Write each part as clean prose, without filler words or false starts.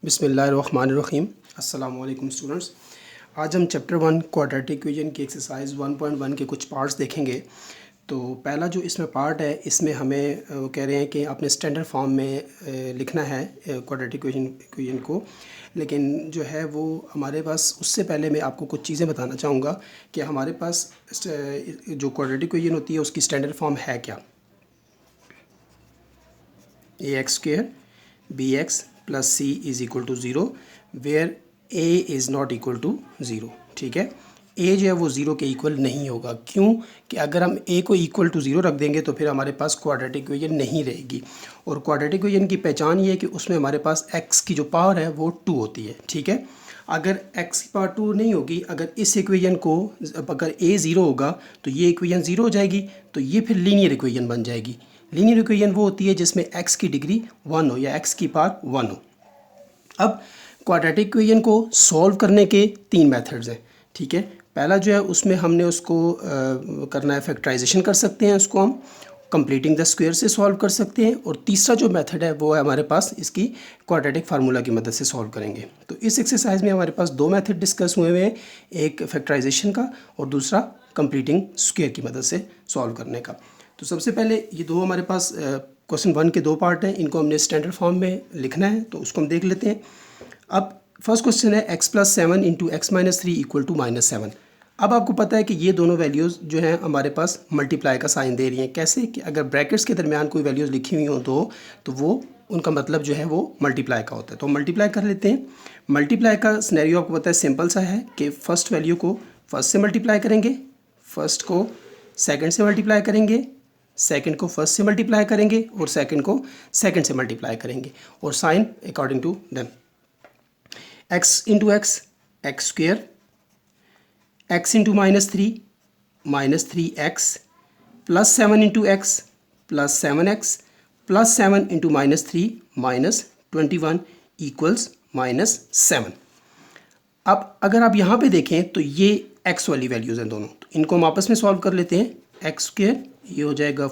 बिस्मिल्लाहिर्रहमानिर्रहीम। अस्सलाम वालेकुम स्टूडेंट्स। आज हम चैप्टर 1 क्वाड्रेटिक इक्वेशन की एक्सरसाइज 1.1 के कुछ पार्ट्स देखेंगे। तो पहला जो इसमें पार्ट है, इसमें हमें कह रहे हैं कि आपने स्टैंडर्ड फॉर्म में लिखना है क्वाड्रेटिक इक्वेशन को। लेकिन जो है वो हमारे पास, उससे पहले मैं आपको कुछ चीज़ें बताना चाहूँगा कि हमारे पास जो क्वाड्रेटिक इक्वेशन होती है उसकी स्टैंडर्ड फॉर्म है क्या। ax² bx plus C is equal to zero where a is not equal to zero. ठीक है, a जो है वो ज़ीरो के इक्वल नहीं होगा। क्यों? कि अगर हम a को इक्वल टू ज़ीरो रख देंगे तो फिर हमारे पास क्वाड्रेटिक इक्वेशन नहीं रहेगी। और क्वाड्रेटिक इक्वेशन की पहचान ये है कि उसमें हमारे पास x की जो पावर है वो 2 होती है। ठीक है, अगर x की पावर 2 नहीं होगी, अगर इस इक्वेशन को, अगर a ज़ीरो होगा तो ये इक्वेशन ज़ीरो हो जाएगी, तो ये फिर लीनियर इक्वेशन बन जाएगी। लीनियर इक्वेशन वो होती है जिसमें x की डिग्री 1 हो या x की पावर 1 हो। अब क्वाड्रेटिक इक्वेशन को सॉल्व करने के 3 मेथड्स हैं। ठीक है, पहला जो है उसमें हमने उसको करना है, फैक्टराइजेशन कर सकते हैं, उसको हम कंप्लीटिंग द स्क्वायर से सॉल्व कर सकते हैं। और तीसरा जो मेथड है वो है हमारे पास इसकी क्वाड्रेटिक फार्मूला की मदद से सॉल्व करेंगे। तो इस एक्सरसाइज में हमारे पास 2 मेथड डिस्कस हुए हैं, एक फैक्टराइजेशन का और दूसरा कंप्लीटिंग स्क्वायर की मदद से सॉल्व करने का। तो सबसे पहले ये दो हमारे पास क्वेश्चन 1 के 2 पार्ट हैं, इनको हमने स्टैंडर्ड फॉर्म में लिखना है, तो उसको हम देख लेते हैं। अब फर्स्ट क्वेश्चन है x plus 7 into X minus 3 equal to -7। अब आपको पता है कि ये दोनों वैल्यूज़ जो हैं हमारे पास मल्टीप्लाई का साइन दे रही हैं। कैसे? कि अगर ब्रैकेट्स के दरमियान कोई वैल्यूज़ लिखी हुई हो तो वो उनका मतलब जो है वो मल्टीप्लाई का होता है। तो मल्टीप्लाई कर लेते हैं। मल्टीप्लाई का सिनेरियो आपको पता है, सिंपल सा है कि फर्स्ट वैल्यू को फर्स्ट से मल्टीप्लाई करेंगे, फर्स्ट को सेकेंड से मल्टीप्लाई करेंगे, सेकंड को फर्स्ट से मल्टीप्लाई करेंगे और सेकंड को सेकंड से मल्टीप्लाई करेंगे, और sign according to them. x into X X square, x into -3 plus 7 into X plus 7x plus 7 into -3 -21 equals -7। अब अगर आप यहाँ पे देखें तो ये x वाली वैल्यूज़ हैं दोनों, तो इनको हम आपस में सॉल्व कर लेते हैं। एक्स स्क्वेयर ये हो जाएगा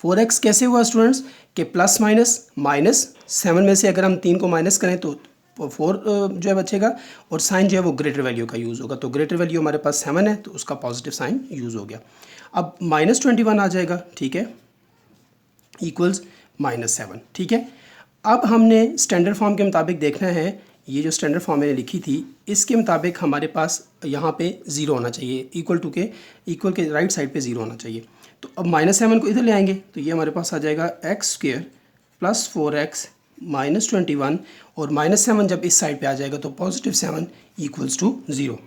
4x कैसे हुआ स्टूडेंट्स? कि प्लस -7 में से अगर हम 3 को माइनस करें तो 4 जो है बचेगा, और साइन जो है वो ग्रेटर वैल्यू का यूज़ होगा। तो ग्रेटर वैल्यू हमारे पास 7 है तो उसका पॉजिटिव साइन यूज़ हो गया। अब -21 आ जाएगा, ठीक है, इक्वल्स -7। ठीक है, अब हमने स्टैंडर्ड फॉर्म के मुताबिक देखना है। ये जो स्टैंडर्ड फॉर्म मैंने लिखी थी इसके मुताबिक हमारे पास यहाँ पे 0 होना चाहिए, इक्वल के राइट साइड पे 0 होना चाहिए। तो अब -7 को इधर ले आएंगे तो ये हमारे पास आ जाएगा एक्स स्क्वेयर प्लस 4x -21, और -7 जब इस साइड पे आ जाएगा तो +7 इक्वल्स टू 0।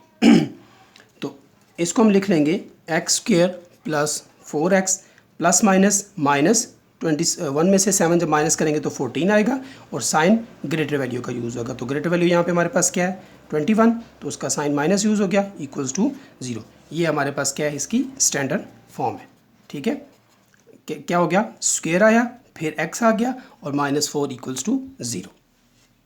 तो इसको हम लिख लेंगे x square plus 4x plus -21 में से 7 जब माइनस करेंगे तो 14 आएगा, और साइन ग्रेटर वैल्यू का यूज़ होगा। तो ग्रेटर वैल्यू यहाँ पे हमारे पास क्या है? 21, तो उसका साइन माइनस यूज़ हो गया, इक्वल्स टू 0। ये हमारे पास क्या है? इसकी स्टैंडर्ड फॉर्म है। ठीक है, क्या हो गया? स्क्वायर आया, फिर x आ गया, और -4 इक्वल्स टू 0।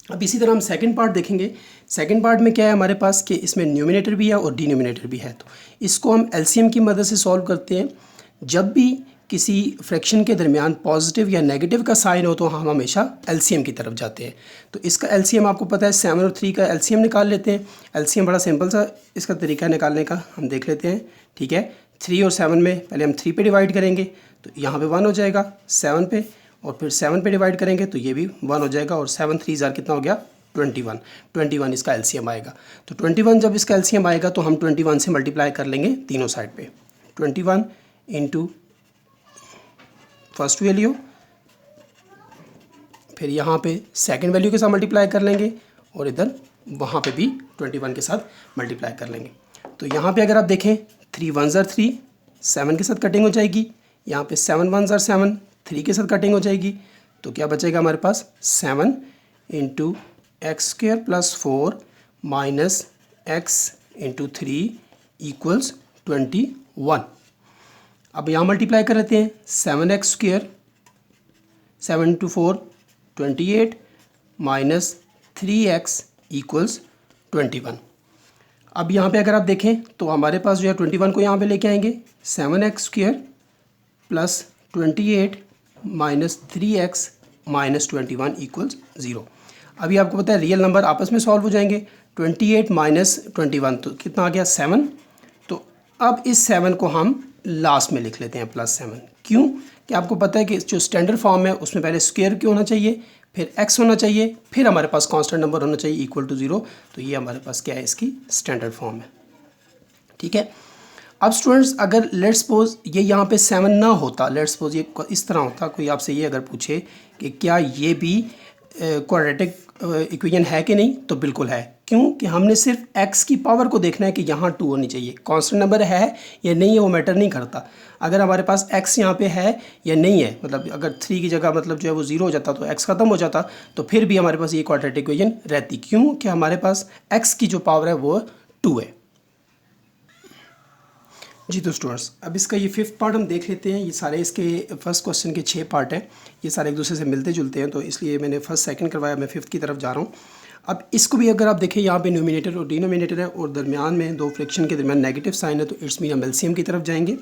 अब इसी तरह हम सेकंड पार्ट देखेंगे। सेकंड पार्ट में क्या है हमारे पास कि इसमें न्यूमिनेटर भी है और डिनोमिनेटर भी है। तो इसको हम एलसीएम की मदद से सॉल्व करते हैं। जब भी किसी फ्रैक्शन के दरमियान पॉजिटिव या नेगेटिव का साइन हो तो हम हमेशा एलसीएम की तरफ जाते हैं। तो इसका एलसीएम आपको पता है, 7 और 3 का एलसीएम निकाल लेते हैं। एलसीएम बड़ा सिंपल सा इसका तरीका निकालने का, हम देख लेते हैं। ठीक है, 3 और 7 में पहले हम 3 पे डिवाइड करेंगे तो यहाँ पे 1 हो जाएगा, 7 पे, और फिर 7 पे डिवाइड करेंगे तो ये भी 1 हो जाएगा, और 7 3 ज़ार कितना हो गया? 21 इसका एलसीएम आएगा। तो 21 जब इसका एलसीएम आएगा तो हम 21 से मल्टीप्लाई कर लेंगे तीनों साइड पे। 21 इंटू फर्स्ट वैल्यू, फिर यहाँ पे सेकंड वैल्यू के साथ मल्टीप्लाई कर लेंगे, और इधर वहाँ पे भी 21 के साथ मल्टीप्लाई कर लेंगे। तो यहाँ पे अगर आप देखें 3 1 ज़ार 3, 7 के साथ कटिंग हो जाएगी। यहाँ पे 7 1 ज़ार 7, 3 के साथ कटिंग हो जाएगी। तो क्या बचेगा हमारे पास? 7 into x square plus 4 minus x into 3 equals 21। अब यहाँ मल्टीप्लाई कर लेते हैं। 7x square, 7 into 4 28 minus 3x equals 21। अब यहाँ पे अगर आप देखें तो हमारे पास जो है 21 को यहाँ पे लेके आएंगे। 7x square plus 28 minus 3x minus 21 equals 0। अभी आपको पता है रियल नंबर आपस में सॉल्व हो जाएंगे। 28 माइनस 21 तो कितना आ गया 7। तो अब इस 7 को हम लास्ट में लिख लेते हैं +7। क्यों कि आपको पता है कि जो स्टैंडर्ड फॉर्म है उसमें पहले स्क्वायर क्यों होना चाहिए, फिर x होना चाहिए, फिर हमारे पास कांस्टेंट नंबर होना चाहिए इक्वल टू 0। तो ये हमारे पास क्या है, इसकी स्टैंडर्ड फॉर्म है। ठीक है। अब स्टूडेंट्स अगर लेट्स सपोज ये यहाँ पे 7 ना होता, लेट्स सपोज ये इस तरह होता, कोई आपसे ये अगर पूछे कि क्या ये भी क्वाड्रेटिक इक्वेशन है कि नहीं, तो बिल्कुल है। क्यों कि हमने सिर्फ x की पावर को देखना है कि यहाँ 2 होनी चाहिए। कांस्टेंट नंबर है या नहीं है वो मैटर नहीं करता। अगर हमारे पास x यहाँ पे है या नहीं है, मतलब अगर 3 की जगह मतलब जो है वो 0 हो जाता तो x ख़त्म हो जाता, तो फिर भी हमारे पास ये क्वाड्रेटिक इक्वेशन रहती। क्यों कि हमारे पास x की जो पावर है वो 2 है। जी तो स्टूडेंट्स अब इसका ये 5th पार्ट हम देख लेते हैं। ये सारे इसके फर्स्ट क्वेश्चन के 6 पार्ट हैं, ये सारे एक दूसरे से मिलते जुलते हैं, तो इसलिए मैंने फर्स्ट सेकंड करवाया, मैं 5th की तरफ जा रहा हूँ। अब इसको भी अगर आप देखें, यहाँ पे न्यूमिनेटर और डिनोमिनेटर है और दरमियान में दो फ्रैक्शन के दरमियान नेगेटिव साइन है, तो इट्स मीन हम एलसीएम की तरफ जाएंगे।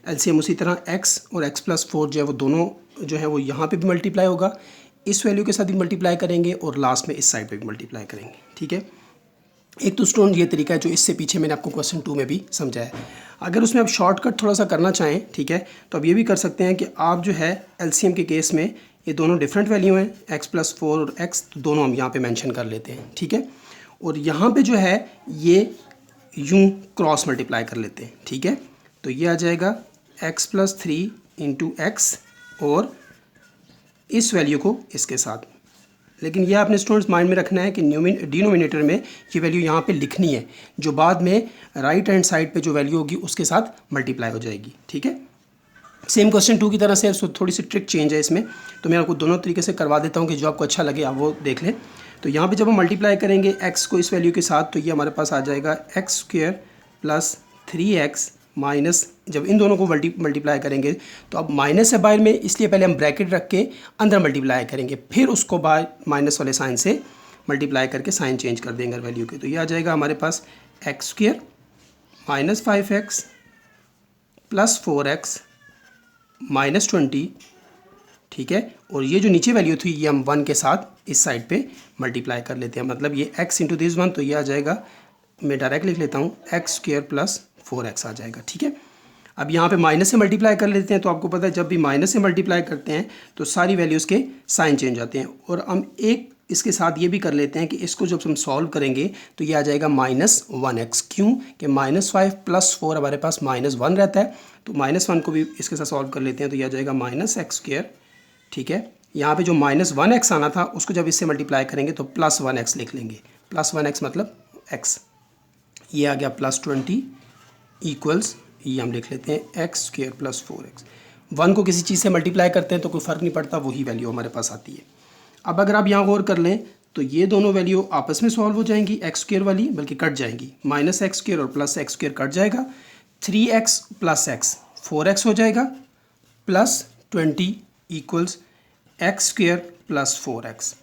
एलसीएम उसी तरह x और x+4 जो है वो दोनों जो है वो यहाँ पर भी मल्टीप्लाई होगा, इस वैल्यू के साथ भी मल्टीप्लाई करेंगे और लास्ट में इस साइड पर भी मल्टीप्लाई करेंगे। ठीक है। एक तो स्टूडेंट ये तरीका है जो इससे पीछे मैंने आपको क्वेश्चन 2 में भी समझाया है। अगर उसमें आप शॉर्टकट थोड़ा सा करना चाहें, ठीक है, तो अब ये भी कर सकते हैं कि आप जो है एलसीएम के केस में ये दोनों डिफरेंट वैल्यू हैं, x+4 और x, तो दोनों हम यहाँ पे मेंशन कर लेते हैं। ठीक है। और यहाँ पे जो है ये यूँ क्रॉस मल्टीप्लाई कर लेते हैं। ठीक है। तो ये आ जाएगा x+3 × x और इस वैल्यू को इसके साथ। लेकिन ये आपने स्टूडेंट्स माइंड में रखना है कि डिनोमिनेटर में ये वैल्यू यहाँ पे लिखनी है, जो बाद में राइट हैंड साइड पे जो वैल्यू होगी उसके साथ मल्टीप्लाई हो जाएगी। ठीक है। सेम क्वेश्चन 2 की तरह से थोड़ी सी ट्रिक चेंज है इसमें, तो मैं आपको दोनों तरीके से करवा देता हूँ कि जो आपको अच्छा लगे आप वो देख लें। तो यहाँ पर जब हम मल्टीप्लाई करेंगे x को इस वैल्यू के साथ, तो ये हमारे पास आ जाएगा x² + 3x माइनस, जब इन दोनों को मल्टीप्लाई करेंगे तो अब माइनस है बाहर में, इसलिए पहले हम ब्रैकेट रख के अंदर मल्टीप्लाई करेंगे, फिर उसको बाहर माइनस वाले साइन से मल्टीप्लाई करके साइन चेंज कर देंगे वैल्यू के। तो ये आ जाएगा हमारे पास x² - 5x + 4x - 20। ठीक है। और ये जो नीचे वैल्यू थी ये हम 1 के साथ इस साइड पे मल्टीप्लाई कर लेते हैं, मतलब ये x × दिस 1, तो ये आ जाएगा, मैं डायरेक्ट लिख लेता हूँ, x² + 4x आ जाएगा। ठीक है। अब यहाँ पे माइनस से मल्टीप्लाई कर लेते हैं, तो आपको पता है जब भी माइनस से मल्टीप्लाई करते हैं तो सारी वैल्यूज़ के साइन चेंज आते हैं। और हम एक इसके साथ ये भी कर लेते हैं कि इसको जब हम सॉल्व करेंगे तो ये आ जाएगा -1x। क्यों कि -5 + 4 हमारे पास -1 रहता है, तो -1 को भी इसके साथ सॉल्व कर लेते हैं, तो ये आ जाएगा -x²। ठीक है। यहाँ पर जो -1x आना था उसको जब इससे मल्टीप्लाई करेंगे तो +1x लिख लेंगे। +1x मतलब x, ये आ गया +20 इक्वल्स, ये हम लिख लेते हैं x² + 4x। 1 को किसी चीज़ से मल्टीप्लाई करते हैं तो कोई फ़र्क नहीं पड़ता, वही वैल्यू हमारे पास आती है। अब अगर आप यहाँ गौर कर लें तो ये दोनों वैल्यू आपस में सॉल्व हो जाएंगी, x² वाली, बल्कि कट जाएंगी, -x² और +x² कट जाएगा, 3x + x 4x हो जाएगा, +20 इक्वल्स x² + 4x।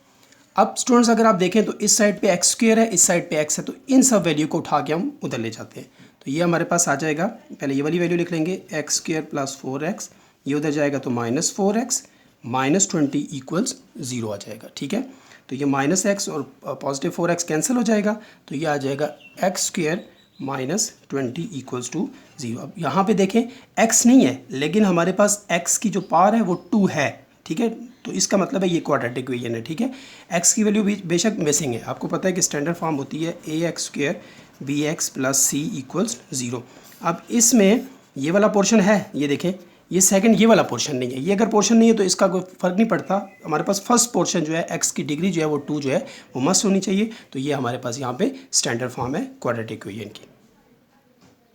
अब स्टूडेंट्स अगर आप देखें तो इस साइड पे x² है, इस साइड पे x है, तो इन सब वैल्यू को उठा के हम उधर ले जाते हैं। तो ये हमारे पास आ जाएगा, पहले ये वाली वैल्यू लिख लेंगे, x² + 4x, ये उधर जाएगा तो -4x - 20 इक्वल्स 0 आ जाएगा। ठीक है। तो ये -x और पॉजिटिव 4x कैंसिल हो जाएगा, तो ये आ जाएगा x² - 20 इक्वल्स टू 0। अब यहाँ पे देखें x नहीं है, लेकिन हमारे पास x की जो पावर है वो 2 है। ठीक है। तो इसका मतलब है ये क्वाड्रेटिक इक्वेशन है। ठीक है। x की वैल्यू भी बेशक मिसिंग है, आपको पता है कि स्टैंडर्ड फॉर्म होती है ax² bx + c इक्वल्स 0। अब इसमें ये वाला पोर्शन है, ये देखें, ये सेकंड ये वाला पोर्शन नहीं है। ये अगर पोर्शन नहीं है तो इसका कोई फ़र्क नहीं पड़ता, हमारे पास फर्स्ट पोर्शन जो है x की डिग्री जो है वो 2 जो है वो मस्ट होनी चाहिए। तो ये हमारे पास यहाँ पे स्टैंडर्ड फॉर्म है क्वाड्रेटिक इक्वेशन की।